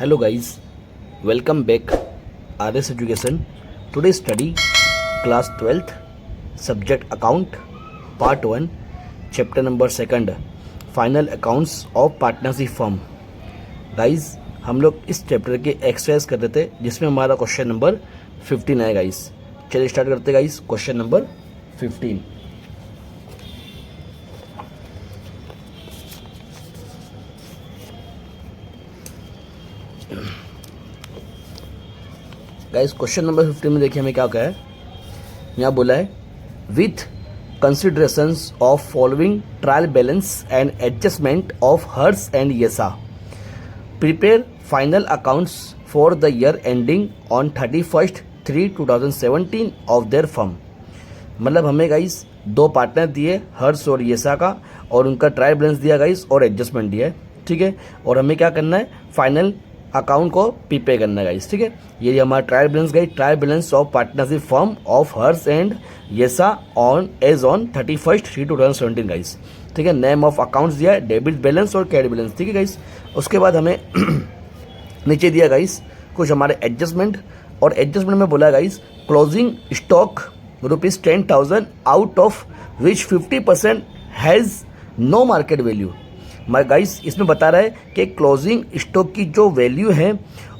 Hello guys, welcome back RS Education. Today study class 12th subject account part 1 chapter number 2 final accounts of partnership firm. Guys हम लोग इस chapter के exercise कर रहे थे जिसमें हमारा क्वेश्चन नंबर 15 है गाइस. चलिए स्टार्ट करते guys. Question number 15. Guys question number 15 में देखिए हमें क्या कहा है. यहाँ बोला है with considerations of following trial balance and adjustment of हर्स एंड येसा prepare final accounts for the year ending on 31/3/2017 of their firm. मतलब हमें गाइस दो पार्टनर दिए हर्स और येसा का और उनका ट्रायल बैलेंस दिया गाइस और एडजस्टमेंट दिया है. ठीक है, और हमें क्या करना है फाइनल अकाउंट को प्रीपे करना है गाइस. ठीक है, ये हमारा trial balance guys, trial balance of partnership firm of हर्स एंड येसा ऑन 31/3/2017 गाइस. ठीक है, नेम ऑफ अकाउंट्स दिया है, डेबिट बैलेंस और क्रेडिट बैलेंस. ठीक है गाइस, उसके बाद हमें नीचे दिया गाइस कुछ हमारे एडजस्टमेंट, और एडजस्टमेंट में बोला guys closing stock ₹10,000 out of which 50% has no market value. Guys इसमें बता रहा है कि क्लोजिंग स्टॉक की जो वैल्यू है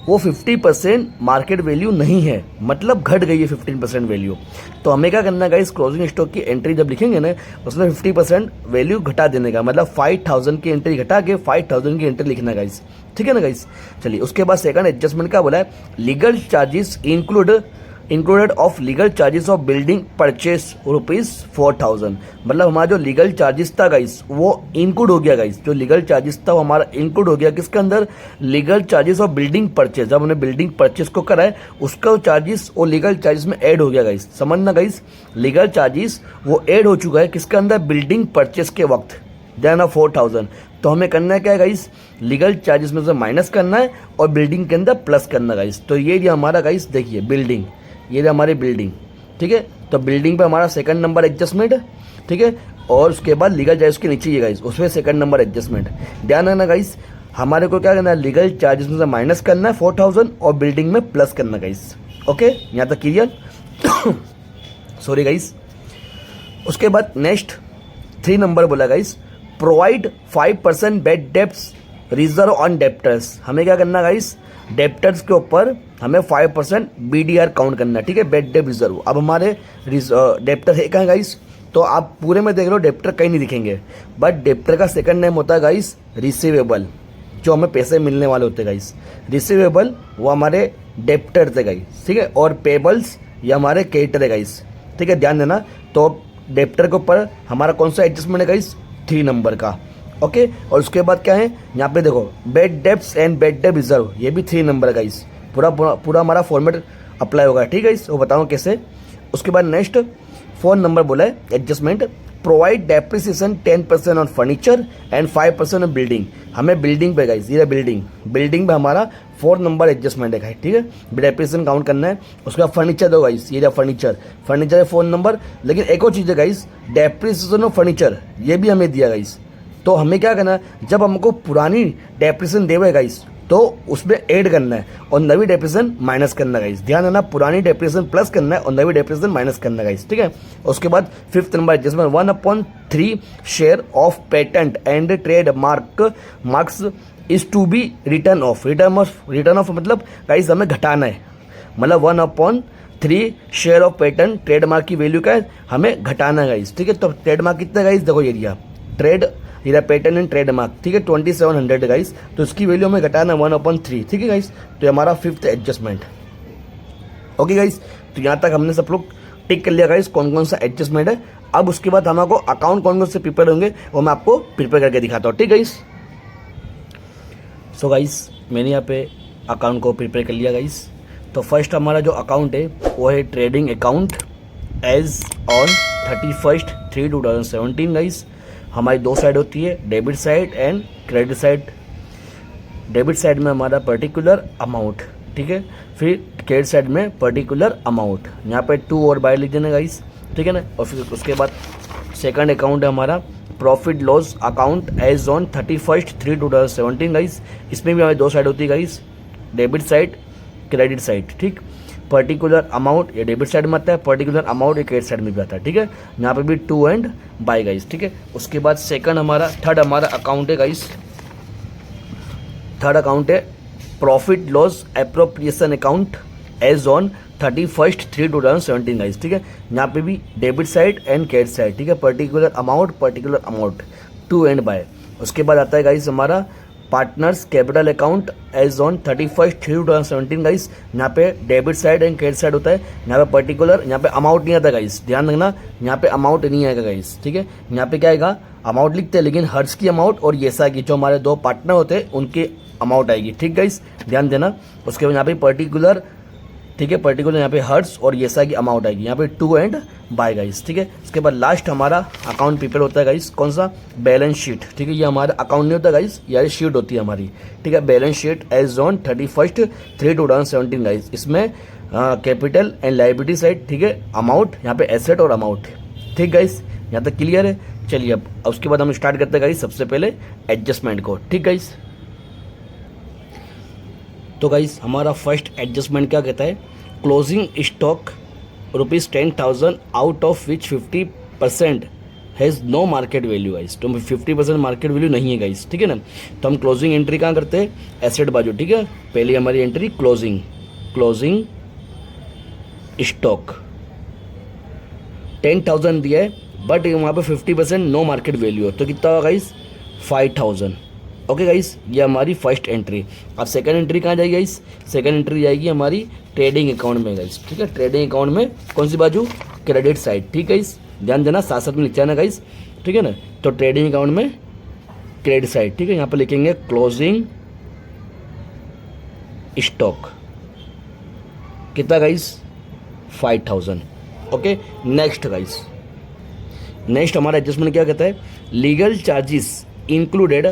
वो 50% मार्केट वैल्यू नहीं है, मतलब घट गई है 15% वैल्यू. तो हमें क्या करना है गाइस, क्लोजिंग स्टॉक की एंट्री जब लिखेंगे ना उसमें 50% वैल्यू घटा देने का, मतलब 5,000 की एंट्री घटा के 5,000 की एंट्री लिखना गाइस. ठीक है ना गाइस. चलिए उसके बाद सेकंड एडजस्टमेंट का बोला है legal charges included of legal charges of building purchase ₹4,000. मतलब हमारा जो लीगल चार्जेस था गाइस वो इंक्लूड हो गया गाइस. जो लीगल चार्जेस था वो हमारा इंक्लूड हो गया किसके अंदर, legal charges of building purchase. जब हमने बिल्डिंग परचेस को करा है उसका चार्जेस वो लीगल चार्जेस में ऐड हो गया गाइस. समझना गाइस, लीगल चार्जेस वो ऐड हो चुका है किसके अंदर, बिल्डिंग परचेस के वक्त, देना 4,000. तो हमें करना है क्या है गाइस, लीगल चार्जेस में से माइनस करना है और बिल्डिंग के अंदर प्लस करना गाइस. तो ये हमारा गाइस देखिए बिल्डिंग, ये हमारी बिल्डिंग. ठीक है, तो बिल्डिंग पे हमारा सेकंड नंबर एडजस्टमेंट. ठीक है, और उसके बाद लीगल चार्जेस के नीचे ये गाइस उसमें सेकंड नंबर एडजस्टमेंट. ध्यान रखना गाइस, हमारे को क्या करना है, लीगल चार्जेस में से माइनस करना है 4,000 और बिल्डिंग में प्लस करना गाइस. ओके, यहाँ तक क्लियर. Sorry guys. उसके बाद नेक्स्ट 3 नंबर बोला guys provide 5% bad debts reserve on debtors. हमें क्या करना गाइस, डेप्टर्स के ऊपर हमें 5% BDR काउंट करना है. ठीक है, बेड डेप रिजर्व. अब हमारे डेप्टर है कहाँ गाइस, तो आप पूरे में देख लो डेप्टर कहीं नहीं दिखेंगे, बट डेप्टर का सेकंड नेम होता है गाइस रिसीवेबल, जो हमें पैसे मिलने वाले होते हैं गाइस. रिसीवेबल वो हमारे डेप्टर थे गाइस. ठीक है, और पेबल्स ये हमारे क्रेडिटर है गाइस. ठीक है, ध्यान देना. तो डेप्टर के ऊपर हमारा कौन सा एडजस्टमेंट है गाइस, 3 नंबर का. ओके, और उसके बाद क्या है यहाँ पे देखो bad debts and bad debt reserve, ये भी 3 नंबर है गाइस. पूरा हमारा फॉर्मेट अप्लाई होगा. ठीक है, वो बताऊँ कैसे. उसके बाद नेक्स्ट 4 नंबर बोला है adjustment provide depreciation 10% on furniture and 5% on building. हमें बिल्डिंग पे गाइस, ये बिल्डिंग पे हमारा 4 नंबर एडजस्टमेंट है गाइस. ठीक है, डेप्रिसिएशन काउंट करना है. उसके बाद फर्नीचर दो गाइस, ये फर्नीचर है 4 नंबर. लेकिन एक और चीज़ है गाइस, डेप्रिसिएशन ऑफ फर्नीचर ये भी हमें दिया गाइस. तो हमें क्या करना है, जब हमको पुरानी डेप्रिसिएशन देवे गाइस तो उसमें ऐड करना है और नवी डेप्रिसिएशन माइनस करना है गाइस. ध्यान देना, पुरानी डेप्रिसिएशन प्लस करना है और नवी डेप्रिसिएशन माइनस करना है गाइस. ठीक है, उसके बाद 5th number adjustment 1/3 share of patent and trade marks is to be written off. Written off मतलब गाइस हमें घटाना है, मतलब 1/3 शेयर ऑफ पेटेंट ट्रेडमार्क की वैल्यू का है हमें घटाना है गाइस. ठीक है, तो ट्रेडमार्क कितना गाइस, देखो ये दिया ये पेटेंट एंड ट्रेडमार्क. ठीक है, 2700 गाइस. तो इसकी वैल्यू हमें घटाना 1/3. ठीक है गाइस, तो हमारा 5th एडजस्टमेंट. ओके गाइस, तो यहाँ तक हमने सब लोग टिक कर लिया गाइस कौन कौन सा एडजस्टमेंट है. अब उसके बाद हम आपको अकाउंट कौन कौन से प्रिपेयर होंगे वो मैं आपको प्रिपेयर करके दिखाता हूँ. ठीक गाइस. सो गाइस मैंने यहाँ पे अकाउंट को प्रिपेयर कर लिया गाइस. तो फर्स्ट हमारा जो अकाउंट है वो है trading account as on 31/3/2017 guys. हमारी 2 साइड होती है, debit side and credit side. Debit side में हमारा पर्टिकुलर अमाउंट. ठीक है, फिर क्रेडिट साइड में पर्टिकुलर अमाउंट. यहाँ पे 2 और बाय लिख देना गाइस. ठीक है ना, और फिर उसके बाद सेकंड अकाउंट है हमारा profit loss account as on 31/3/2017 guys. इसमें भी हमारी 2 साइड होती है guys, debit side, credit side, ठीक। पर्टिकुलर अमाउंट ये डेबिट साइड में आता है, पर्टिकुलर अमाउंट ये क्रेडिट साइड में भी आता है, ठीक है। यहाँ पे भी टू एंड बाय गाइस, ठीक है। उसके बाद थर्ड हमारा अकाउंट है गाइस, थर्ड अकाउंट है profit loss appropriation account as on 31/3/2017 guys, ठीक है। यहाँ पे भी debit side and credit side, ठीक है। Particular amount to and by. उसके बाद आता है गाइस हमारा partners capital account as on 31/3/2017 guys. यहाँ पे debit side and credit side होता है। यहाँ पे पर्टिकुलर, यहाँ पे अमाउंट नहीं आता गाइस, ध्यान रखना, यहाँ पे अमाउंट नहीं आएगा गाइस, ठीक है। यहाँ पे क्या आएगा, अमाउंट लिखते हैं लेकिन हर्ष की अमाउंट और येसा की, जो हमारे दो पार्टनर होते हैं उनकी अमाउंट आएगी, ठीक गाइस, ध्यान देना। उसके बाद यहाँ पे पर्टिकुलर, ठीक है, पर्टिकुलर यहाँ पे हर्ट्स और येसा की अमाउंट आएगी, यहाँ पे टू एंड बाय गाइस, ठीक है। उसके बाद लास्ट हमारा अकाउंट प्रिपेयर होता है गाइस, कौन सा, बैलेंस शीट, ठीक है। ये हमारा अकाउंट नहीं होता गाइस, ये शीट होती है हमारी, ठीक है। Balance sheet as on 31/3/2017 guys. इसमें कैपिटल एंड लायबिलिटी साइड, ठीक है, अमाउंट, यहाँ पे एसेट और अमाउंट, ठीक गाइस, यहाँ तक क्लियर है। चलिए अब उसके बाद हम स्टार्ट करते हैं गाइस सबसे पहले एडजस्टमेंट को, ठीक गाइस। तो गाइस हमारा फर्स्ट एडजस्टमेंट क्या कहता है, closing stock ₹10,000 out of which 50% has no market value guys. तो 50% मार्केट वैल्यू नहीं है गाइस, ठीक है ना। तो हम क्लोजिंग एंट्री कहाँ करते हैं, एसेट बाजू, ठीक है। पहली हमारी एंट्री क्लोजिंग स्टॉक 10,000 दिया है, बट वहाँ पे 50% नो मार्केट वैल्यू है, तो कितना होगा गाइस, 5,000। ओके गाइस, ये हमारी फर्स्ट एंट्री। अब सेकंड एंट्री कहाँ जाएगी गाइस, सेकंड एंट्री जाएगी हमारी ट्रेडिंग अकाउंट में गाइस, ठीक है। ट्रेडिंग अकाउंट में कौन सी बाजू, क्रेडिट साइड, ठीक है गाइस, ध्यान देना, साथ साथ में लिख जाना गाइस, ठीक है ना। तो ट्रेडिंग अकाउंट में क्रेडिट साइड, ठीक है। यहाँ पर लिखेंगे क्लोजिंग स्टॉक, कितना guys, 5,000। Okay, next guys, next हमारा एडजस्टमेंट क्या कहता है, legal charges included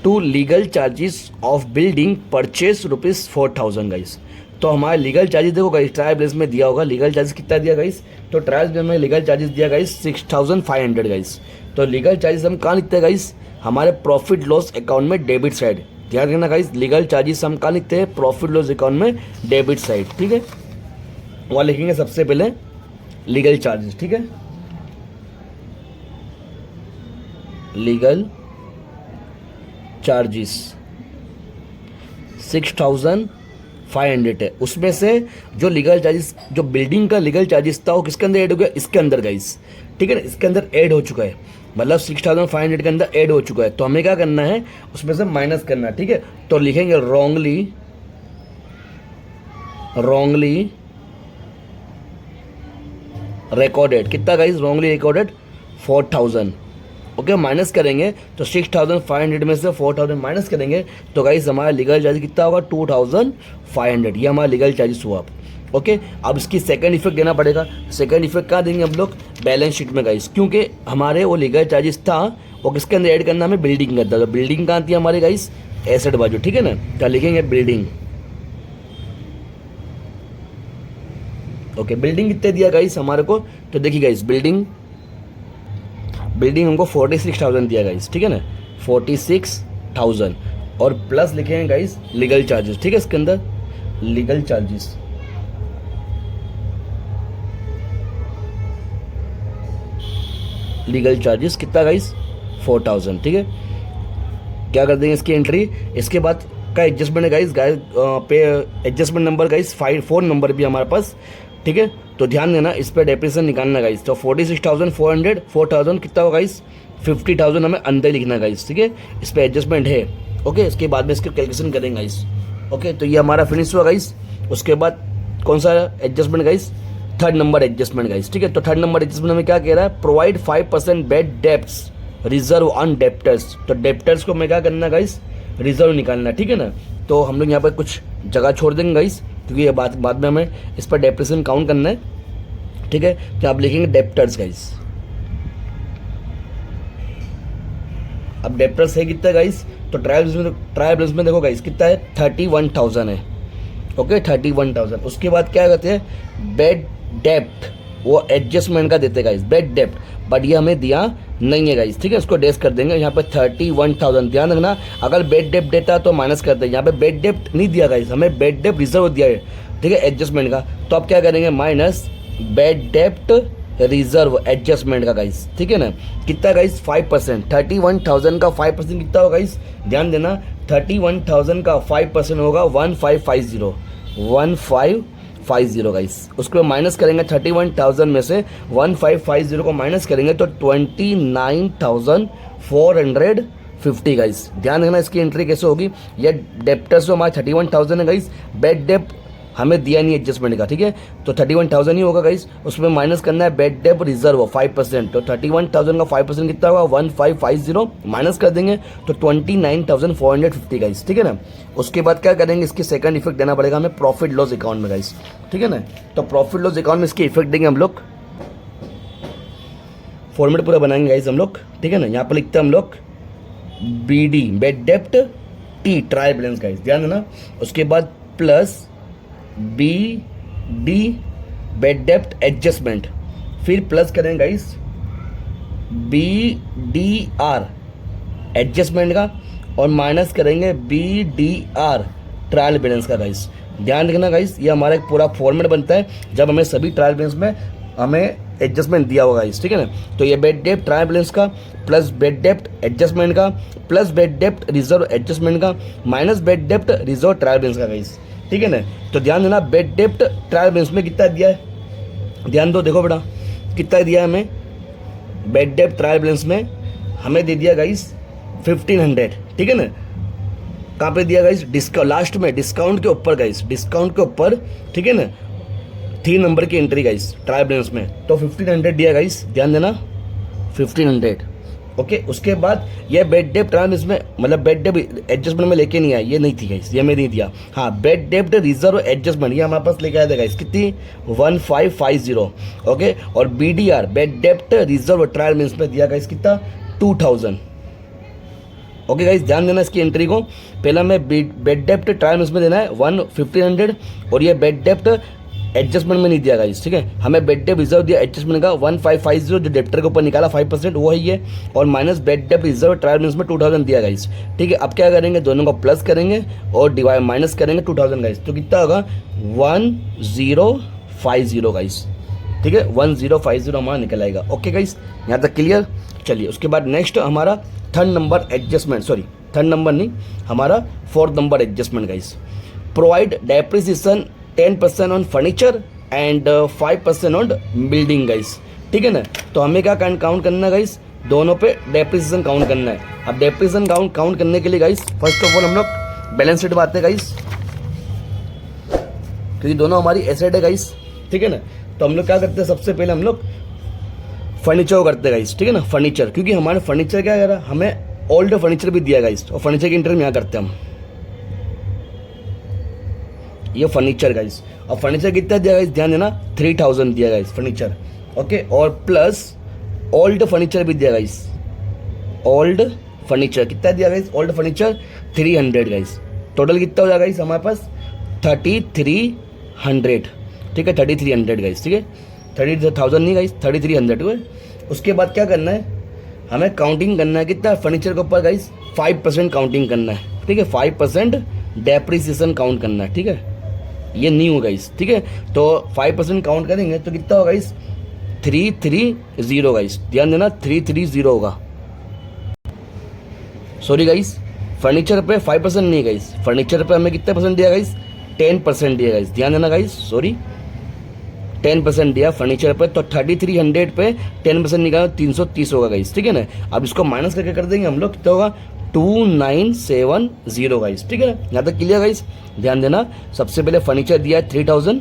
to legal charges of building purchase ₹4,000 guys. तो हमारे लीगल चार्जेस देखो गाइस, ट्रायल बेस में दिया होगा लीगल चार्जेस कितना दिया गाइस, तो ट्रायल बेस में लीगल चार्जेस दिया गाइस 6,500 गाइस। तो लीगल चार्जेस हम कहाँ लिखते हैं गाइस, हमारे प्रॉफिट लॉस अकाउंट में डेबिट साइड, ध्यान रखना गाइस, लीगल चार्जेस हम कहाँ लिखते हैं, प्रॉफिट लॉस अकाउंट में डेबिट साइड, ठीक है। वहाँ लिखेंगे सबसे पहले लीगल चार्जेस, ठीक है, लीगल चार्जेस 6,500 है। उसमें से जो लीगल चार्जेस, जो बिल्डिंग का लीगल चार्जेस था वो किसके अंदर ऐड हो गया, इसके अंदर गाइस, ठीक है ना, इसके अंदर ऐड हो चुका है, मतलब 6,500 के अंदर ऐड हो चुका है। तो हमें क्या करना है, उसमें से माइनस करना है, ठीक है। तो लिखेंगे रॉन्गली रिकॉर्डेड, कितना guys, wrongly recorded 4,000। Okay, minus करेंगे तो 6,500 में से 4,000 माइनस करेंगे तो गाइस हमारा लीगल चार्ज कितना होगा, 2,500। ये हमारा लीगल चार्जेस हुआ। ओके, अब इसकी सेकंड इफेक्ट देना पड़ेगा। सेकंड इफेक्ट कहाँ देंगे हम लोग, बैलेंस शीट में गाइस, क्योंकि हमारे वो लीगल चार्जेस था वो किसके अंदर ऐड करना, हमें बिल्डिंग के अंदर। तो बिल्डिंग कहाँ थी हमारे गाइस, एसेट बाजू, ठीक है ना। क्या लिखेंगे, बिल्डिंग। ओके, बिल्डिंग कितने दिया गाइस हमारे को, तो देखिए गाइस, बिल्डिंग हमको 46,000 दिया गाइस, ठीक है ना, 46,000 और प्लस लिखेंगे गाइस लीगल चार्जेस, ठीक है। इसके अंदर लीगल चार्जेस कितना गाइस, 4,000, ठीक है। क्या कर देंगे इसकी एंट्री। इसके बाद का एडजस्टमेंट है गाइस, पे एडजस्टमेंट नंबर गाइस 4 नंबर भी हमारे पास, ठीक है। तो ध्यान देना, इस पर डेप्रिसिएशन निकालना गाइस। तो 46,400, 4,000 कितना होगा गाइस, 50,000 हमें अंदर लिखना गाइस, ठीक है। इस पर एडजस्टमेंट है। ओके, इसके बाद में इसके कैलकुलेशन करेंगे गाइस। ओके, तो ये हमारा फिनिश हुआ गाइस। उसके बाद कौन सा adjustment guys, third number adjustment guys, ठीक है। तो थर्ड नंबर एडजस्टमेंट में क्या कह रहा है, provide 5% bed debts reserve on debtors. तो डेप्टर्स को मैं क्या करना गाइस, रिजर्व निकालना, ठीक है ना। तो हम लोग यहाँ पर कुछ जगह छोड़ देंगे गाइस, क्योंकि ये बाद में हमें इस पर डेप्रिसिएशन काउंट करना है, ठीक है। तो आप लिखेंगे डेप्टर्स गाइस। अब डेप्टर्स है कितना गाइस, तो ट्रायल बैलेंस में देखो गाइस कितना है, 31,000 है। ओके, 31,000। उसके बाद क्या कहते हैं, बेड डेप्ट वो एडजस्टमेंट का देते गाइस, बेड डेप्ट, बट ये हमें दिया नहीं है गाइस, ठीक है। इसको डेस कर देंगे यहाँ पे 31,000, ध्यान रखना अगर बेड डेप्ट देता तो माइनस कर देंगे, यहाँ पे बेड डेप्ट नहीं दिया गाइस, हमें बेड डेप्ट रिजर्व दिया है, ठीक है, एडजस्टमेंट का। तो अब क्या करेंगे, माइनस बेड डेप्ट रिजर्व एडजस्टमेंट का गाइस, ठीक है ना। कितना गाइस, 5%, 31,000 का 5% कितना होगा गाइस, ध्यान देना, 31,000 का 5% होगा 1550, 1550 गाइस। उसको माइनस करेंगे 31,000 में से 1550 को माइनस करेंगे तो 29,450 गाइस। ध्यान रखना इसकी एंट्री कैसे होगी, ये डेप्टर्स जो हमारे 31,000 है गाइस, बेड डेप्ट हमें दिया नहीं एडजस्टमेंट का, ठीक है, तो 31,000 ही होगा गाइस। उसमें माइनस करना है बेड डेप्ट रिजर्व 5%, तो 31,000 का 5% कितना होगा 1550, माइनस कर देंगे तो 29,450 गाइस, ठीक है ना। उसके बाद क्या करेंगे, इसकी सेकंड इफेक्ट देना पड़ेगा हमें प्रॉफिट लॉस अकाउंट में गाइस, ठीक है ना। तो प्रॉफिट लॉस अकाउंट में इसकी इफेक्ट देंगे हम लोग, फॉर्मेट पूरा बनाएंगे गाइस हम लोग, ठीक है ना। यहाँ पर लिखते हैं हम लोग BD बेड डेप्ट T ट्रायल बैलेंस गाइस, ध्यान देना। उसके बाद प्लस BD बेड डेप्ट एडजस्टमेंट, फिर प्लस करेंगे गाइस BDR एडजस्टमेंट का, और माइनस करेंगे BDR ट्रायल बैलेंस का गाइस। ध्यान रखना गाइस, ये हमारा एक पूरा फॉर्मेट बनता है जब हमें सभी ट्रायल बैलेंस में हमें एडजस्टमेंट दिया होगा गाइस, ठीक है ना। तो ये बेड डेप्ट ट्रायल बैलेंस का, प्लस बेड डेप्ट एडजस्टमेंट का, प्लस बेड डेप्ट रिजर्व एडजस्टमेंट का, माइनस बेड डेप्ट रिजर्व ट्रायल बैलेंस का गाइस, ठीक है ना। तो ध्यान देना बेड डेप्ट ट्रायल बैलेंस में कितना दिया है, ध्यान दो, देखो बेटा कितना दिया है हमें, बेड डेप्ट ट्रायल बैलेंस में हमें दे दिया गाइस 1500, ठीक है ना। कहाँ पे दिया गाइस, डिस्काउंट लास्ट में, डिस्काउंट के ऊपर गाइस, डिस्काउंट के ऊपर, ठीक है ना, 3 नंबर की एंट्री गाइस ट्रायल बैलेंस में, तो 1500 दिया गाइस, ध्यान देना 1500, ओके। उसके बाद ये बेड डेप्ट ट्रायल बैलेंस में, मतलब बेड डेप्ट एडजस्टमेंट में लेके नहीं आया, ये नहीं थी गाइस, ये मैं नहीं दिया। हाँ, बेड डेप्ट रिजर्व एडजस्टमेंट ये हमारे पास लेके आया था गाइस, कितनी 1550, ओके। और BDR बेड डेप्ट रिजर्व ट्रायल बैलेंस में दिया गाइस कितना 2000, ओके गाइस। ध्यान देना इसकी एंट्री को, पहला मैं बेड डेप्ट ट्रायल बैलेंस में देना है 1500, और ये बेड डेप्ट एडजस्टमेंट में नहीं दिया गाइस, ठीक है। हमें बेड डेप्ट रिजर्व दिया एडजस्टमेंट का 1550 जो डेप्टर के ऊपर निकाला 5%, वो है ये, और माइनस बेड डेप्ट रिजर्व ट्रायल बैलेंस में 2000 दिया गाइस, ठीक है। अब क्या करेंगे, दोनों को प्लस करेंगे और डिवाइड माइनस करेंगे 2000 गाइस, तो कितना होगा 1050 गाइस, ठीक है, 1050 हमारा निकल आएगा, ओके गाइस, यहाँ तक क्लियर। चलिए उसके बाद नेक्स्ट हमारा third number adjustment, sorry third number नहीं, हमारा fourth number adjustment guys. Provide depreciation 10% on furniture and 5% on building guys, ठीक है ना। तो हमें क्या काउंट करना है गाइस, दोनों पे डेप्रिसिएशन काउंट करना है। अब डेप्रिसिएशन काउंट करने के लिए गाइस फर्स्ट ऑफ ऑल हम लोग बैलेंस शीट बात है गाइस, क्योंकि दोनों हमारी एसेट है गाइस, ठीक है ना। तो हम लोग क्या करते हैं, सबसे पहले हम लोग फर्नीचर को करते हैं गाइस, ठीक है ना, फर्नीचर, क्योंकि हमारे फर्नीचर क्या करा, हमें ओल्ड फर्नीचर भी दिया गाइस, और फर्नीचर की एंट्री यहाँ करते हैं हम, ये फर्नीचर गाइस। और फर्नीचर कितना दिया गाइस, ध्यान देना 3000 दिया गाइस फर्नीचर, ओके। और प्लस ओल्ड फर्नीचर भी दिया गाइस, ओल्ड फर्नीचर कितना दिया guys, old furniture 300 guys. Total कितना हो जाएगा गाइस हमारे पास 3300, ठीक है, 3300 गाइस, ठीक है, 30,000 नहीं गाइस, 3300 हुए। उसके बाद क्या करना है, हमें काउंटिंग करना है कितना, फर्नीचर के ऊपर गाइस 5% काउंटिंग करना है, ठीक है, 5% डेप्रिसिएशन काउंट करना है, ठीक है, ये नहीं होगा गाइस, ठीक है। तो 5% काउंट करेंगे तो कितना होगा गाइस 330 गाइस, ध्यान देना 330 होगा, सॉरी गाइस, फर्नीचर पे 5% नहीं गाइस, फर्नीचर पे हमें कितना परसेंट दिया गाइस 10% दिया गाइस, ध्यान देना गाइस, सॉरी 10% दिया फर्नीचर पे, तो 3300 पे 10% निकाला 330 होगा गाइस, ठीक है ना। अब इसको माइनस करके कर देंगे हम लोग, कितना होगा 2970 गाइस, ठीक है ना, यहाँ तक क्लियर गाइस। ध्यान देना, सबसे पहले फर्नीचर दिया है 3000,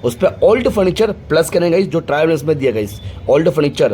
उस पर ओल्ड फर्नीचर प्लस करेंगे गाइस जो ट्रायल बैलेंस में दिया गाइस, ओल्ड फर्नीचर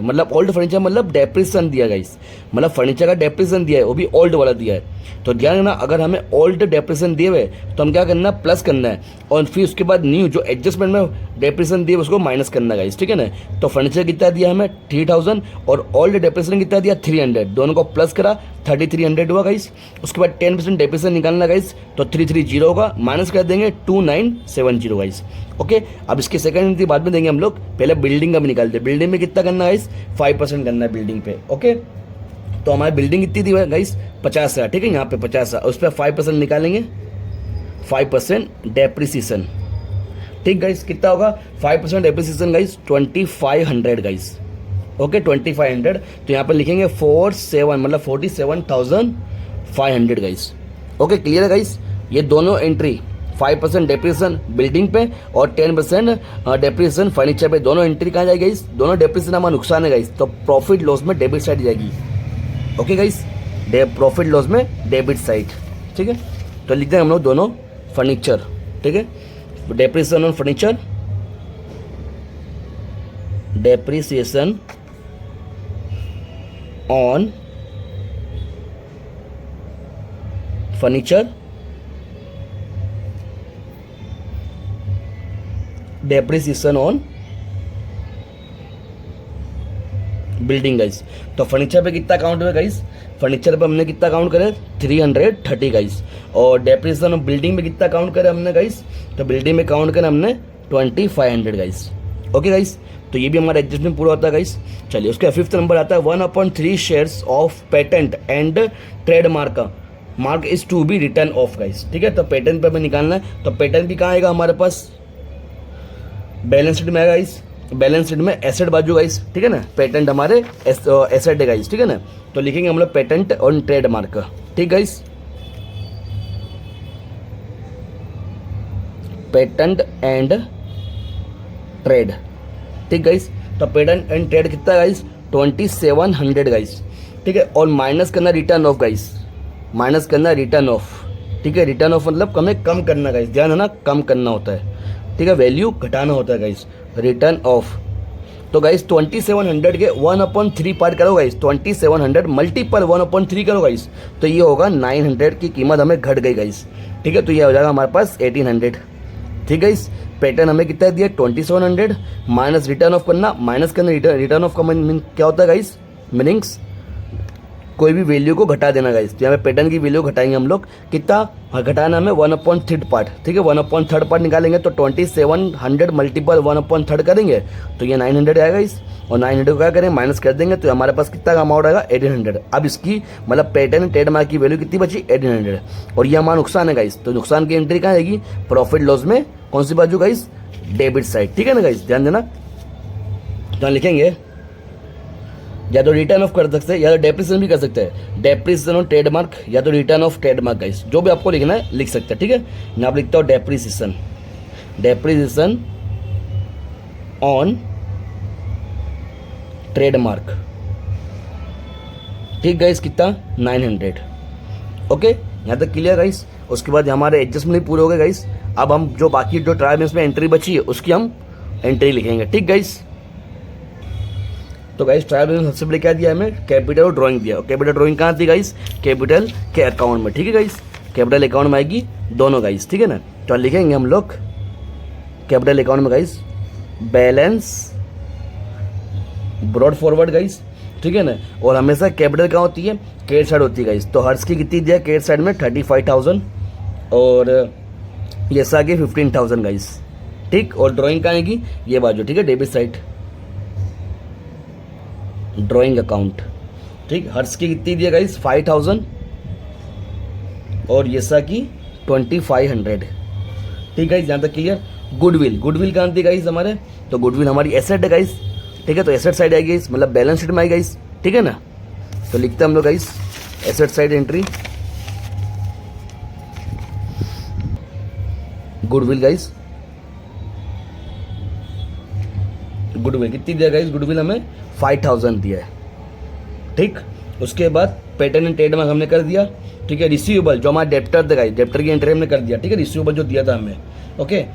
मतलब डेप्रिसिएशन दिया गाइस, मतलब फर्नीचर का डेप्रिसिएशन दिया है, वो भी ओल्ड वाला दिया है। तो ध्यान रखना, अगर हमें ओल्ड डेप्रिसिएशन दिए हुए तो हम क्या करना, प्लस करना है, और फिर उसके बाद न्यू जो एडजस्टमेंट में डेप्रिसिएशन दिए उसको माइनस करना गाइस, ठीक है ना। तो फर्नीचर कितना दिया हमें 3000, और ओल्ड डेप्रिसिएशन कितना दिया 300, दोनों को प्लस करा 3300 हुआ गाइस। उसके बाद 10% डेप्रिसिएशन निकालना गाइस, तो 330 होगा, माइनस कर देंगे 2970 गाइस, ओके। अब इसकी सेकंड एंट्री बाद में देंगे हम लोग, पहले बिल्डिंग का भी निकालते हैं। बिल्डिंग में कितना करना है गाइस, 5% करना है बिल्डिंग पे। ओके, तो हमारी बिल्डिंग कितनी थी गाइस, 50,000, ठीक है, यहाँ पे 50,000, उस पर 5% निकालेंगे, 5% डेप्रिसिएशन। ठीक गाइस, कितना होगा 5% डेप्रिसिएशन गाइस, 2500 गाइस। ओके 2500, तो यहाँ पर लिखेंगे 47 मतलब 47,500 गाइस। ओके क्लियर है गाइस, ये दोनों एंट्री 5% डेप्रिसिएशन बिल्डिंग पे और 10% डेप्रिसिएशन फर्नीचर पे, दोनों एंट्री कहाँ जाएगी गाइस, दोनों डेप्रिसिएशन हमारा नुकसान है गाइस, तो प्रॉफिट लॉस में डेबिट साइड जाएगी। ओके गाइस, प्रॉफिट लॉस में डेबिट साइड, ठीक है। तो लिखते हैं हम लोग दोनों फर्नीचर, ठीक है, depreciation on furniture, depreciation on furniture, depreciation on building guys. तो फर्नीचर पे कितना काउंट हुआ गाइस, फर्नीचर पे हमने कितना काउंट करे 330 गाइस, और डेप्रिसिएशन ऑफ बिल्डिंग में कितना काउंट करे हमने गाइस, तो बिल्डिंग में काउंट करे हमने 2500 गाइस। ओके गाइस, तो ये भी हमारा एडजस्टमेंट पूरा होता है गाइस। चलिए उसका 5th नंबर आता है 1/3 shares of patent and trademark mark is to be written off guys. ठीक है, तो पेटेंट पे हमें निकालना है, तो पेटेंट भी कहाँ आएगा हमारे पास, बैलेंस शीट में आएगा गाइस, बैलेंस शीट में एसेट बाजू गाइस, ठीक है ना, पेटेंट हमारे एसेट है गाइस, ठीक है ना, तो लिखेंगे हम लोग पेटेंट ऑन ट्रेडमार्क। ठीक गाइस, पेटेंट एंड ट्रेड, ठीक गाइस, तो पेटेंट एंड ट्रेड कितना गाइस 2700 गाइस, ठीक है, और माइनस करना रिटर्न ऑफ गाइस, माइनस करना रिटर्न ऑफ, ठीक है, रिटर्न ऑफ मतलब हमें कम करना गाइस, ध्यान है ना, कम करना होता है, ठीक है, वैल्यू घटाना होता है गाइस, रिटर्न ऑफ। तो गाइस 2700 के 1/3 पार्ट करो गाइस, 2700 मल्टीपल 1/3 करो गाइस, तो ये होगा 900 की कीमत हमें घट गई गाइस, ठीक है, तो ये हो जाएगा हमारे पास 1800। ठीक है, इस पैटर्न हमें कितना दिया 2700 माइनस रिटर्न ऑफ करना, माइनस करना रिटर्न ऑफ का क्या होता है गाइस, मीनिंग्स कोई भी वैल्यू को घटा देना गाइस, तो यहाँ पे पैटर्न की वैल्यू घटाएंगे हम लोग, कितना घटाना हमें 1/3 पार्ट, ठीक है, 1/3 पार्ट निकालेंगे तो 2700 मल्टीपल 1/3 करेंगे तो ये 900 आएगा इस, और 900 क्या करें माइनस कर देंगे तो हमारे पास कितना का अमाउंट आएगा 1800। अब इसकी मतलब पैटर्न ट्रेडमार्क की वैल्यू कितनी बची 1800, और ये हमारा नुकसान है गाइस, तो नुकसान की एंट्री कहाँ आएगी प्रॉफिट लॉस में, कौन सी बाजू गाइस, डेबिट साइड, ठीक है ना गाइस, ध्यान देना। तो लिखेंगे या तो रिटर्न ऑफ कर सकते हैं या तो डेप्रिसिएशन भी कर सकते हैं, डेप्रिसिएशन ऑन ट्रेडमार्क या तो रिटर्न ऑफ ट्रेडमार्क गाइस, जो भी आपको लिखना है लिख सकते हैं, ठीक है। यहाँ पर लिखता हूँ डेप्रिसिएशन, डेप्रिसिएशन ऑन ट्रेडमार्क, ठीक गाइस, कितना 900। ओके, यहाँ तक क्लियर गाइस। उसके बाद हमारे एडजस्टमेंट पूरे हो गए गाइस, अब हम जो बाकी जो ट्रायल बैलेंस में एंट्री बची है उसकी हम एंट्री लिखेंगे, ठीक गाइस। तो गाइस ट्रायल बैलेंस सबसे पहले क्या दिया हमें, कैपिटल और ड्राइंग दिया, और कैपिटल ड्राइंग कहाँ थी गाइस, कैपिटल के अकाउंट में, ठीक है गाइस, कैपिटल अकाउंट में आएगी दोनों गाइस, ठीक है ना। तो लिखेंगे हम लोग कैपिटल अकाउंट में guys balance brought forward guys, ठीक है ना, और हमेशा कैपिटल कहाँ होती है, क्रेडिट साइड होती है गाइस, तो हर्ष की कितनी दिया क्रेडिट साइड में 35,000 और यसा की 15,000 गाइस, ठीक, और ड्राइंग कहाँ आएगी ये बाजू, ठीक है, डेबिट साइड ड्राइंग अकाउंट, ठीक, हर्ष की कितनी दिया गाइस 5,000 और यसा की 2500, ठीक है, यहाँ तक क्लियर। गुडविल, गुडविल कहाँ थी गाइस हमारे, तो गुडविल हमारी एसेट है गाइस, ठीक है, तो एसेट साइड आएगी गाइस, मतलब बैलेंस शीट में आएगी गाइस, ठीक है ना। तो लिखते हैं हम लोग guys asset side entry goodwill guys, goodwill कितनी दिया गाइस, गुडविल हमें 5,000 दिया है, ठीक। उसके बाद पैटर्न एंड ट्रेडमार्क हमने कर दिया, ठीक है। रिसीवेबल जो हमारा डेप्टर था गाइस, डेप्टर की एंट्री हमने कर दिया, ठीक है, रिसीवेबल जो दिया था हमें, ओके।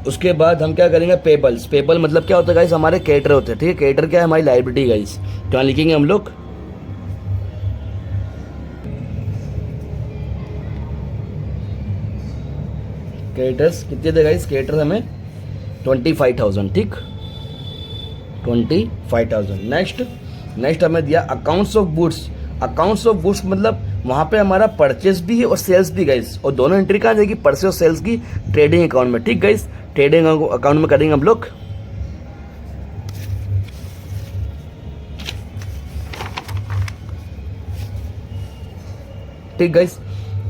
उसके बाद हम क्या करेंगे पेबल्स, पेबल मतलब क्या होता है गाइस, हमारे क्रेडिटर होते हैं, ठीक है, क्रेडिटर क्या है हमारी लायबिलिटी गाइस, तो यहाँ लिखेंगे हम लोग क्रेडिटर्स कितने थे गाइस, क्रेडिटर हमें 25,000, ठीक, 25,000। नेक्स्ट हमें दिया accounts of goods, accounts of goods मतलब वहाँ पे हमारा परचेस भी है और सेल्स भी गाइस, और दोनों एंट्री कहाँ जाएगी परचेस और सेल्स की ट्रेडिंग अकाउंट में, ठीक गाइस। ट्रेडिंग अकाउंट में करेंगे हम लोग ठीक गाइस।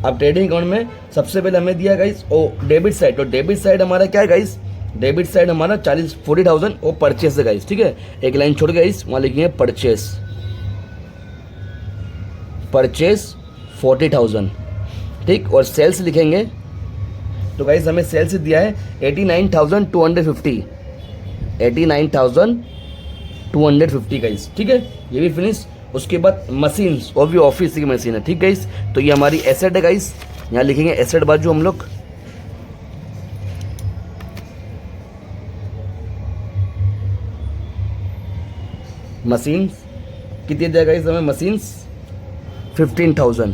अब ट्रेडिंग अकाउंट में सबसे पहले हमें दिया गाइस ओ डेबिट साइड। तो डेबिट साइड हमारा क्या है गाइस, डेबिट साइड हमारा 40,000 वो परचेस है गाइस, ठीक है। एक लाइन छोड़ के गाइस वहाँ लिखेंगे परचेस 40,000, ठीक। और सेल्स लिखेंगे तो गाइस हमें सेल्स दिया है 89,250 गाइस, ठीक है। ये भी फिनिश। उसके बाद मशीन्स, वो भी ऑफिस की मशीन है, ठीक गाइस। तो ये हमारी एसेट है गाइस, यहाँ लिखेंगे एसेट बाजू हम लोग मशीन्स कितनी दिया गाइस हमें, machines 15,000।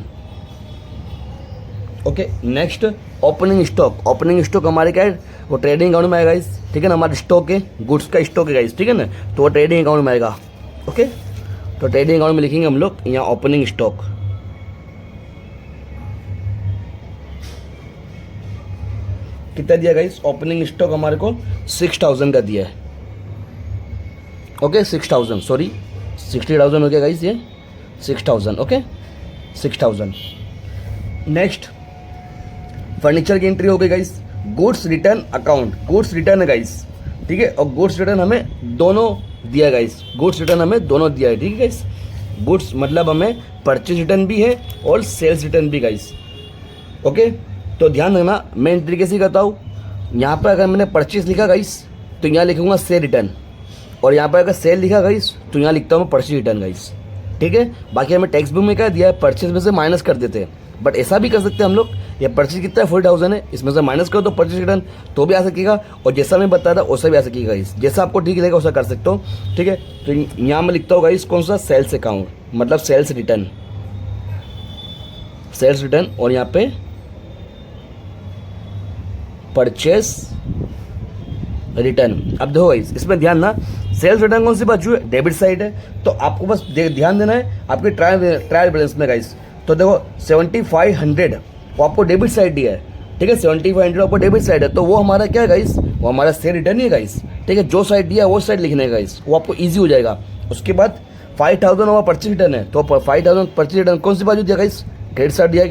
Okay next opening stock. Opening stock हमारे क्या है, वो ट्रेडिंग अकाउंट में आएगा गाइस, ठीक है ना। हमारा स्टॉक है, गुड्स का स्टॉक है गाइस, ठीक है ना। तो वो ट्रेडिंग अकाउंट में आएगा। ओके तो ट्रेडिंग अकाउंट में लिखेंगे हम लोग यहाँ ओपनिंग स्टॉक कितना दिया गाइस, ओपनिंग स्टॉक हमारे को 6,000 का दिया है। ओके 6,000, सॉरी 60,000 हो गया गाइस, ये 6,000। ओके 6,000। नेक्स्ट फर्नीचर की एंट्री हो गई guys, goods return account. Goods return है गाइस, ठीक है। और गुड्स रिटर्न हमें दोनों दिया है गाइस, गुड्स रिटर्न हमें दोनों दिया है, ठीक है गाइस। गुड्स मतलब हमें परचेज रिटर्न भी है और सेल्स रिटर्न भी गाइस। ओके तो ध्यान रखना, मैं इन तरीके से करता हूँ। यहाँ पर अगर मैंने परचेज लिखा गाइस तो यहाँ लिखूंगा सेल रिटर्न, और यहाँ पर अगर सेल लिखा गाइस तो यहाँ लिखता हूँ मैं परचेज रिटर्न गाइस, ठीक है। बाकी हमें टेक्स्ट बुक में क्या दिया है, परचेज में से माइनस कर देते हैं, बट ऐसा भी कर सकते हैं हम लोग। ये परचेज कितना है 40,000 है, इसमें से माइनस करो तो परचेज रिटर्न तो भी आ सकेगा, और जैसा मैं बताया था वैसा भी आ सकेगा गाइस। जैसा आपको ठीक लगेगा वैसा कर सकते हो, ठीक है। तो यहाँ मैं लिखता हूँ गाइस कौन सा, सेल्स अकाउंट मतलब सेल्स रिटर्न, सेल्स रिटर्न। और यहाँ पे परचेस रिटर्न। अब देखो गाइस इसमें ध्यान ना, सेल्स रिटर्न कौन सी बाजू है, डेबिट साइड है। तो आपको बस ध्यान देना है आपके ट्रायल बैलेंस में गाइस। तो देखो 7,500 वो आपको डेबिट साइड दिया है, ठीक है। 7,500 आपको डेबिट साइड है, तो वो हमारा क्या है गाइस, वो हमारा सेल रिटर्न ही है गाइस, ठीक है। जो साइड दिया है वो साइड लिखने का गाइस, वो आपको ईजी हो जाएगा। उसके बाद 5,000 हमारा परचेज रिटर्न है, तो 5,000 परचेज रिटर्न कौन सी बाजू दिया गाइस, क्रेडिट साइड दिया,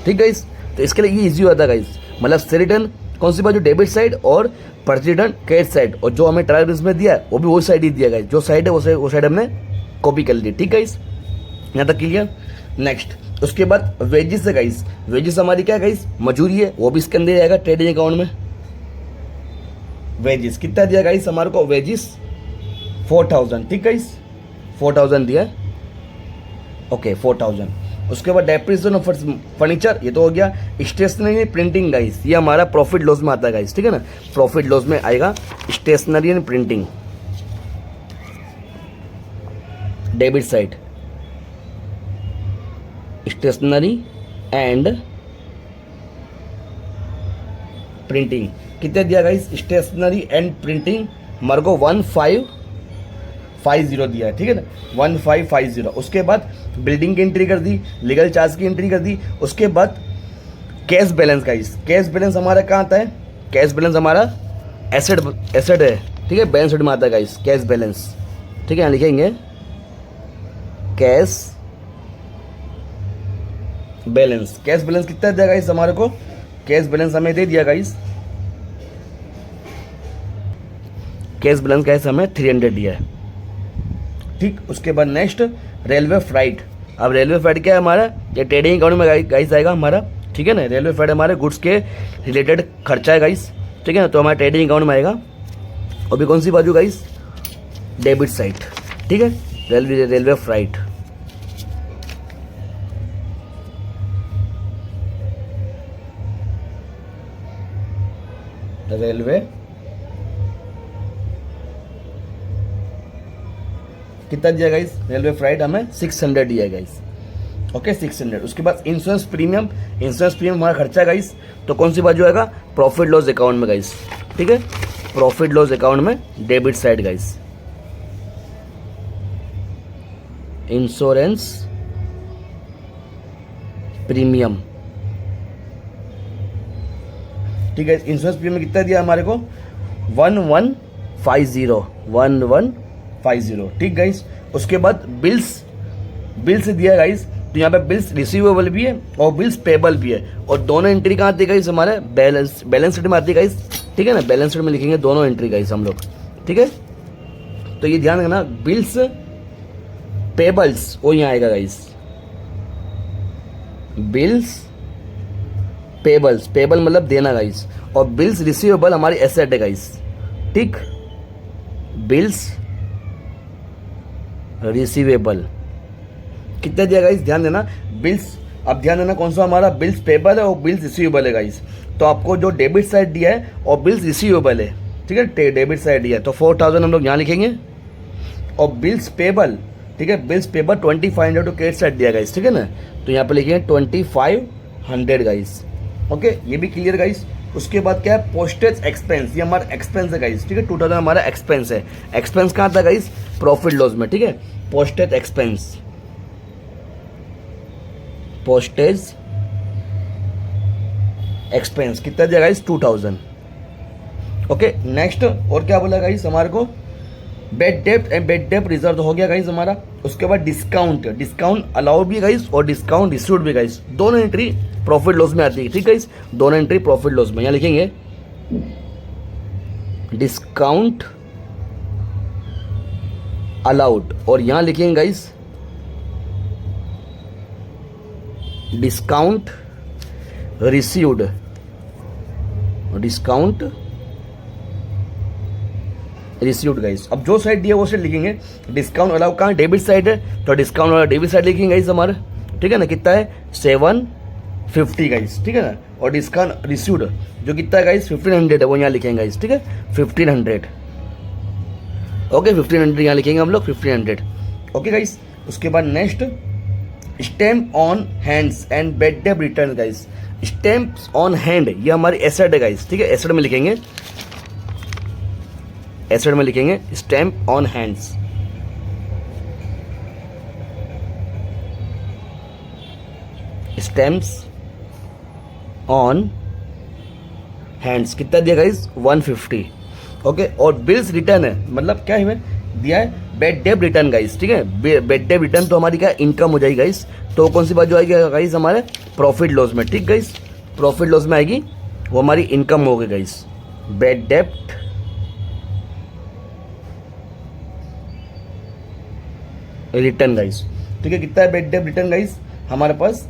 ठीक गाइस। तो इसके लिए ये ईजी होता है गाइस, मतलब सेल रिटर्न कौन सी बाजू, डेबिट साइड, और परचेज रिटर्न क्रेडिट साइड। और जो हमें ट्रायल बैलेंस में दिया है वो भी वो साइड ही दिया गाइस, जो साइड है वो साइड हमने कॉपी कर ली, ठीक गाइस। यहाँ तक क्लियर। नेक्स्ट उसके बाद वेजेस है गाइस, वेजेस हमारी क्या है गाइस, मजूरी है, वो भी इसके अंदर आएगा ट्रेडिंग अकाउंट में। वेजेस कितना दिया गाइस हमारे को, वेजेस 4,000, ठीक गाइस 4,000 दिया, ओके 4,000। उसके बाद डेप्रिसिएशन ऑफ फर्नीचर, ये तो हो गया। स्टेशनरी प्रिंटिंग गाइस, ये हमारा प्रॉफिट लॉस में आता है गाइस, ठीक है ना। प्रॉफिट लॉस में आएगा stationery and printing, debit side stationery and printing. कितने दिया गाइस, स्टेशनरी एंड प्रिंटिंग हमारे को 1,550 दिया है, ठीक है ना, 1,550। उसके बाद बिल्डिंग की एंट्री कर दी, लीगल चार्ज की एंट्री कर दी। उसके बाद cash balance guys, cash balance हमारा कहाँ आता है, कैश बैलेंस हमारा एसेट है, ठीक है, बैलेंस शीट में आता है गाइस कैश बैलेंस, ठीक है। यहाँ लिखेंगे कैश बैलेंस। कैश बैलेंस कितना दिया गाइस हमारे को, कैश बैलेंस हमें दे दिया गाइस, कैश बैलेंस कैश हमें 300 दिया है, ठीक। उसके बाद नेक्स्ट रेलवे फ्राइट। अब रेलवे फ्राइट क्या है हमारा, ये ट्रेडिंग अकाउंट में गाइस आएगा हमारा, ठीक है ना। रेलवे फ्राइट हमारे गुड्स के रिलेटेड खर्चा है गाइस, ठीक है ना। तो हमारा ट्रेडिंग अकाउंट में आएगा, और भी कौन सी बाजू गाइस, डेबिट साइड, ठीक है। रेलवे फ्राइट, रेलवे कितना दिया गाइस, रेलवे फ्राइट हमें 600 दिया गाइस, ओके 600। उसके बाद इंश्योरेंस प्रीमियम, इंश्योरेंस प्रीमियम हमारा खर्चा गाइस, तो कौन सी बाजू आएगा, प्रॉफिट लॉस अकाउंट में गाइस, ठीक है। प्रॉफिट लॉस अकाउंट में debit side guys, insurance premium, ठीक है। इंश्योरेंस प्रीमियम में कितना दिया हमारे को 1150 ठीक गाइस। उसके बाद बिल्स दिया गाइस, तो यहाँ पे बिल्स रिसीवेबल भी है और बिल्स पेबल भी है, और दोनों एंट्री कहाँ आती है गाइस हमारे बैलेंस शीट में आती है गाइस, ठीक है ना। बैलेंस शीट में लिखेंगे दोनों एंट्री गाइस हम लोग, ठीक है। तो ये ध्यान रखना, बिल्स पेबल्स वो यहाँ आएगा गाइस, बिल्स पेबल मतलब देना गाइस, और बिल्स रिसीवेबल हमारी एसेट है गाइस, ठीक। बिल्स रिसीवेबल कितना दिया गाइस, ध्यान देना बिल्स, अब ध्यान देना कौन सा हमारा बिल्स पेबल है और बिल्स रिसीवेबल है गाइस। तो आपको जो डेबिट साइड दिया है और बिल्स रिसीवेबल है, ठीक है, डेबिट साइड दिया है, तो 4000 हम लोग यहाँ लिखेंगे, और बिल्स पेबल, ठीक है, bills payable 2500 to credit side दिया गाइस, ठीक है ना। तो यहाँ पे लिखेंगे 2500 गाइस, ओके, ये भी क्लियर गाइस। उसके बाद क्या है, पोस्टेज एक्सपेंस, ये हमारा एक्सपेंस है गाइस, ठीक है, 2000 हमारा एक्सपेंस है। एक्सपेंस कहाँ था गाइस, प्रॉफिट लॉस में, ठीक है। पोस्टेज एक्सपेंस कितना दिया गाइस 2000, ओके। नेक्स्ट और क्या बोला गाइस हमारे को, bed dept and bed dept reserve हो गया गाइस हमारा। उसके बाद डिस्काउंट अलाउ भी गाइस और डिस्काउंट रिसीव्ड भी गाइस, दोनों एंट्री प्रॉफिट लॉस में आती है, ठीक गाइस, दोनों एंट्री प्रॉफिट लॉस में। यहाँ लिखेंगे डिस्काउंट अलाउड, और यहाँ लिखेंगे गाइस डिस्काउंट रिसीव्ड, गाइस। अब जो साइड दिया वो साइड लिखेंगे। डिस्काउंट अलाउ कहाँ, डेबिट साइड है, तो डिस्काउंट वाला डेबिट साइड लिखेंगे गाइस हमारे, ठीक है ना। कितना है 750 गाइस, ठीक है ना। और डिस्काउंट रिसीव्ड जो कितना है गाइस 1500 है, वो यहाँ लिखेंगे गाइस, ठीक है, 1500, ओके, 1500 यहाँ लिखेंगे हम लोग 1500, ओके गाइस। उसके बाद next stamp on hands and bad Depp return guys. Stamp on hand ये हमारी एसेट है गाइस, ठीक है, एसेट में लिखेंगे, stamp on hands, stamps on hands कितना दिया गाइस 150, ओके। और बिल्स रिटर्न है, मतलब क्या है दिया है बेड डेप रिटर्न गाइस, ठीक है। बेड डेप रिटर्न तो हमारी क्या इनकम हो जाएगी गाइस, तो कौन सी बात जो आएगी गाइस हमारे प्रॉफिट लॉस में, ठीक गाइस, प्रॉफिट लॉस में आएगी, वो हमारी इनकम होगी गाइस। बेड डेप्ट रिटर्न गाइस, ठीक है। कितना है बेड डेप्ट रिटर्न गाइस हमारे पास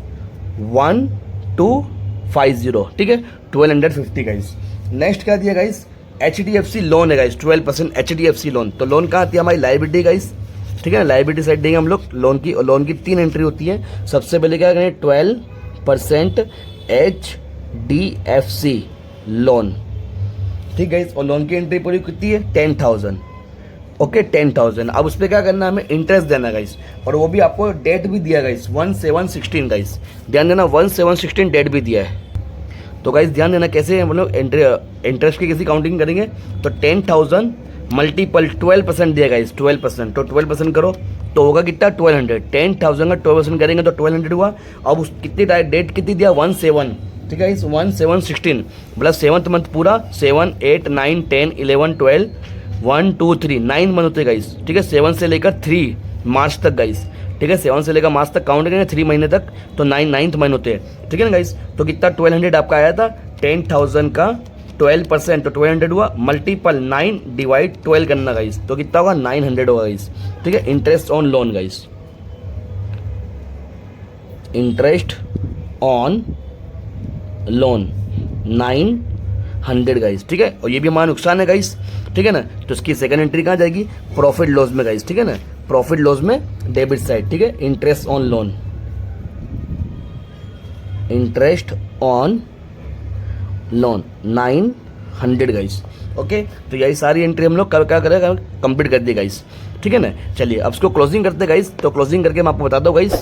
1250, ठीक है, 1250 गाइस। नेक्स्ट क्या दिया गाइस, HDFC लोन है गाइस, 12% HDFC लोन। तो लोन कहाँ आती है हमारी लाइबिलिटी गाइस, ठीक है ना, लाइबिलिटी साइड देंगे हम लोग लोन की, और लोन की 3 एंट्री होती है। सबसे पहले क्या करें 12% HDFC लोन, ठीक गाइस, और लोन की एंट्री पूरी कितनी है 10,000, ओके, 10,000। अब उस पर क्या करना है, हमें इंटरेस्ट देना गाइस, और वो भी आपको डेट भी दिया गाइस 1716 गाइस, ध्यान देना 1716 डेट भी दिया है। तो गाइस ध्यान देना कैसे हम लोग इंटरेस्ट की कैसी काउंटिंग करेंगे, तो 10,000 मल्टीपल 12% दिया गाइस, 12%, तो 12% करो तो होगा कितना 1200, 10,000 का 12% करेंगे तो 1200 हुआ। अब उस कितनी डेट कितनी दिया 17, ठीक है, 1716 मतलब 7th मंथ पूरा, 7 8 9 10 11 12 1 2 3 9 मंथ होते गाइस, ठीक है, 7 से लेकर 3 मार्च तक गाइस, ठीक है, 7 से लेकर मार्च तक काउंट करेंगे 3 महीने तक, तो 9th मंथ होते हैं, ठीक है ना गाइस। तो कितना 1200 आपका आया था, 10,000 का 12%, तो 1200 हुआ, मल्टीपल 9 डिवाइड 12 करना गाइस, तो कितना होगा 900 होगा गाइस, ठीक है। Interest on loan guys, interest on loan 900 guys, ठीक है। और ये भी हमारा नुकसान है गाइस, ठीक है ना। तो इसकी सेकंड एंट्री कहाँ जाएगी, प्रॉफिट लॉस में गाइस, ठीक है ना, प्रॉफिट लॉस में डेबिट साइड, ठीक है। Interest on loan, interest on loan 900 guys, okay. तो यही सारी एंट्री हम लोग क्या करेगा कंप्लीट कर दी गाइस, ठीक है ना। चलिए अब इसको क्लोजिंग करते हैं गाइस, तो क्लोजिंग करके मैं आपको बताता हूँ गाइस।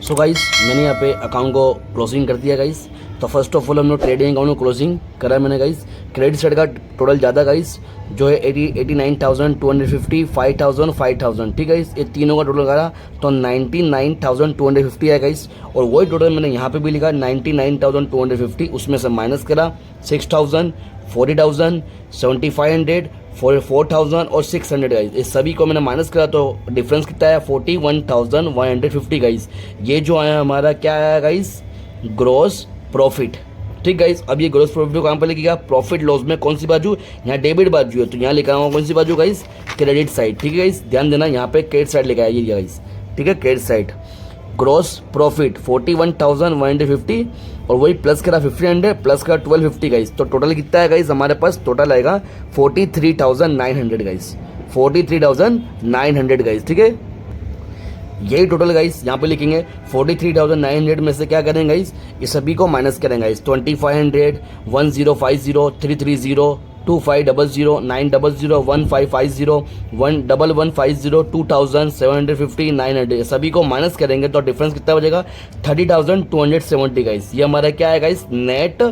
सो गाइस मैंने यहाँ पे अकाउंट को क्लोजिंग कर दिया गाइस। तो फर्स्ट ऑफ ऑल हम लोग ट्रेडिंग अकाउंट में क्लोजिंग करा मैंने गाइस। क्रेडिट साइड का टोटल ज़्यादा गाइस जो है 89,250, 5,000, 5,000, ठीक है। ये तीनों का टोटल करा तो 99,250 है गाइस। और वही टोटल मैंने यहाँ पे भी लिखा 99,250, उसमें से माइनस करा 6,000, 40,000, 7,500, 4,000 और 600 गाइस। इस सभी को मैंने माइनस करा तो डिफरेंस कितना है 41,150 गाइस। ये जो आया हमारा क्या आया गाइस, ग्रॉस प्रॉफिट, ठीक गाइस। अब ये ग्रॉस प्रॉफिट को कहाँ पर लिखिएगा, प्रॉफिट लॉस में कौन सी बाजू, यहाँ डेबिट बाजू है तो यहाँ लिखा हुआ कौन सी बाजू गाइस, क्रेडिट साइड, ठीक है गाइस। ध्यान देना यहाँ पे क्रेडिट साइड लिखा है ये गाइस, ठीक है। क्रेडिट साइड ग्रॉस प्रॉफिट 41,150 और वही प्लस करा 1,500 प्लस करा 1,250 गाइस। तो टोटल कितना है गाइस हमारे पास, टोटल आएगा 43,900 गाइस, 43,900 गाइस, ठीक है। यही टोटल गाइस यहाँ पे लिखेंगे। 43,900 में से क्या करेंगे गाइस, ये सभी को माइनस करेंगे गाइस। 2,500, 1050, 330, 2500, 900, 1550, 11150, 2,750, 900 सभी को माइनस करेंगे तो डिफरेंस कितना बचेगा 30,270 गाइस। ये हमारा क्या है गाइस, नेट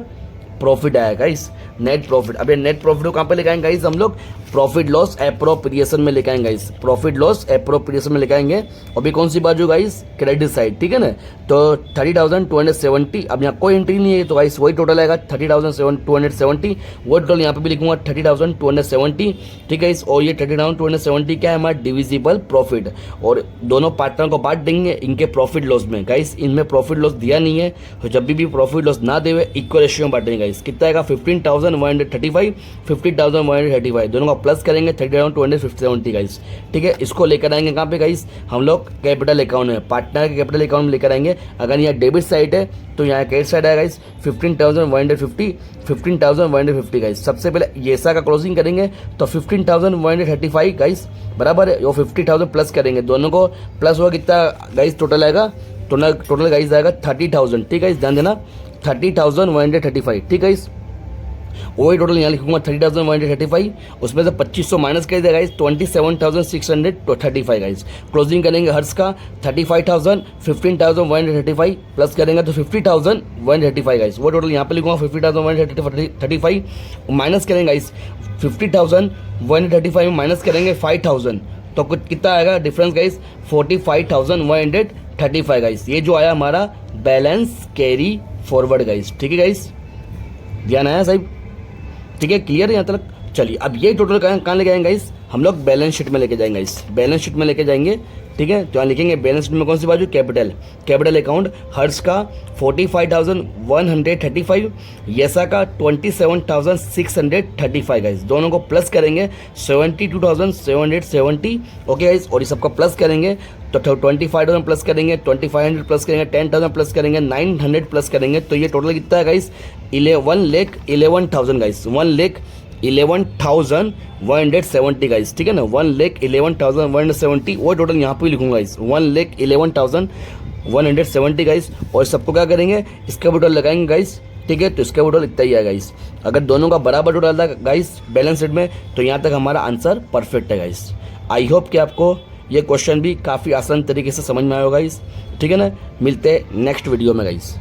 प्रॉफिट आया गाइस, नेट प्रॉफिट। अब ये नेट प्रॉफिट को कहाँ पे लिखाएंगे गाइस हम लोग, प्रॉफिट लॉस एप्रोप्रिएशन में लिखाएंगे गाइस, प्रॉफिट लॉस एप्रोप्रिएशन में लिखाएंगे। अभी कौन सी बाजू गाइस, क्रेडिट साइड, ठीक है ना। तो 30,270, अब यहाँ कोई एंट्री नहीं है तो गाइस वही टोटल आएगा 30,270। वो टोटल यहाँ पे भी लिखूंगा 30,270, ठीक है। और ये 30,270 क्या है हमारा डिविजिबल प्रॉफिट। और दोनों पार्टनर को बांट देंगे इनके प्रॉफिट लॉस में गाइस। इनमें प्रॉफिट लॉस दिया नहीं है तो जब भी प्रॉफिट लॉस ना देवे इक्वल रेशियो में बांटेंगे गाइस। कितना आएगा 15,135, 50,135, दोनों का प्लस करेंगे 30,270 गाइस, ठीक है। इसको लेकर आएंगे कहाँ पे गाइस, हम लोग कैपिटल अकाउंट में, पार्टनर के कैपिटल अकाउंट में लेकर आएंगे। अगर यहाँ डेबिट साइड है तो यहाँ क्रेडिट साइड है गाइस 15,150, 15,150 गाइस। सबसे पहले येसा का क्लोजिंग करेंगे तो 15,135 गाइस बराबर है, वो 50,000 प्लस करेंगे, दोनों को प्लस हुआ कितना गाइस, टोटल आएगा, टोटल गाइस आएगा 30,000, ठीक है। ध्यान देना 30,135, ठीक है। वही टोटल यहाँ लिखूंगा 30,135, उसमें से 2,500 माइनस कर दिया गाइस 27,635 गाइस। क्लोजिंग करेंगे हर्ष का 35,000, 15,135 प्लस करेंगे तो 50,135 गाइस। वो टोटल यहाँ पे लिखूंगा 50,135 माइनस करेंगे गाइस 50,135 में माइनस करेंगे 5,000 तो कुछ कितना आएगा डिफरेंस गाइस 45,135 गाइस। ये जो आया हमारा बैलेंस कैरी फॉरवर्ड गाइस, ठीक है गाइस। ध्यान आया साहब, ठीक है, क्लियर है यहाँ तक। चलिए अब ये टोटल कहाँ लेके जाएंगे गाइस, हम लोग बैलेंस शीट में लेके जाएंगे गाइस, बैलेंस शीट में लेके जाएंगे, ठीक है। तो यहाँ लिखेंगे बैलेंस शीट में कौन सी बाजू, कैपिटल, कैपिटल अकाउंट हर्ष का 45,135, येसा का 27,635 गाइस। दोनों को प्लस करेंगे 72,770, ओके गाइस। और ये सबका प्लस करेंगे तो 25,000 प्लस करेंगे, 2,500 प्लस करेंगे, 10,000 प्लस करेंगे, 900 प्लस करेंगे तो ये टोटल कितना है गाइस 1,11,000 गाइस, 1,11,170 गाइस, ठीक है ना। 1,11,170 वो टोटल यहाँ पे लिखूंगा गाइस 1,11,170 गाइस। और सबको क्या करेंगे, इसका टोटल लगाएंगे गाइस, ठीक है। तो इसका टोटल इतना ही है गाइस। अगर दोनों का बराबर टोटल था गाइस बैलेंस शीट में तो यहाँ तक हमारा आंसर परफेक्ट है गाइस। आई होप कि आपको ये क्वेश्चन भी काफ़ी आसान तरीके से समझ में आया होगा गाइस, ठीक है ना। मिलते हैं नेक्स्ट वीडियो में गाइस।